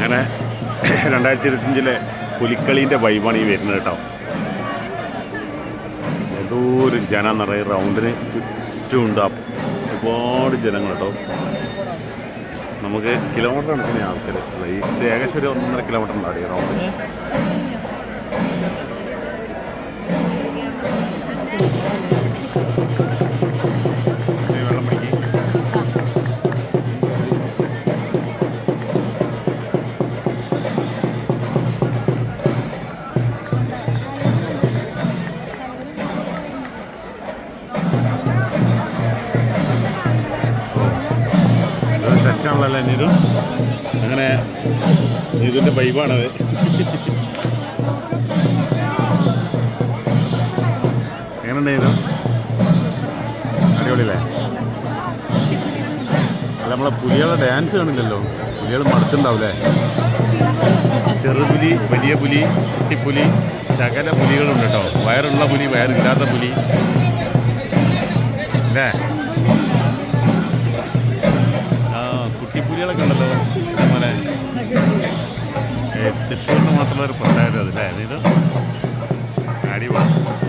അങ്ങനെ 2025 പുലിക്കളീൻ്റെ വൈബാണ് ഈ വരുന്നത് കേട്ടോ. ഏതോ ഒരു ജനം നിറയെ റൗണ്ടിന് ചുറ്റുമുണ്ട്, ഒരുപാട് ജനങ്ങൾ കേട്ടോ. നമുക്ക് കിലോമീറ്റർ കണക്കിന് ആൾക്കാർ, ഇത് ഏകദേശം ഒരു 1.5 കിലോമീറ്റർ ഉണ്ടാവും ഈ റൗണ്ട്. വെള്ളം പിടിക്കും. സെറ്റാണല്ലോ നീതു. അങ്ങനെ നീതുവിൻ്റെ വൈബാണത്. എങ്ങനെയുണ്ട് നീതു? അടിപൊളിയല്ലേ? അല്ല, നമ്മളെ പുലികളുടെ ഡാൻസ് കാണില്ലല്ലോ. പുലികൾ മടുത്തുണ്ടാവില്ലേ? ചെറുപുലി, വലിയ പുലി, കുട്ടിപ്പുലി, ശകല പുലികളുണ്ട് കേട്ടോ. വയറുള്ള പുലി, വയറില്ലാത്ത പുലി അല്ലേ? കുട്ടിപ്പുലികളൊക്കെ ഉണ്ടല്ലോ. അതുപോലെ തൃശ്ശൂരിന് മാത്രമുള്ള ഒരു പ്രത്യേകത അതല്ലേ ഇത്? അടിപൊളി.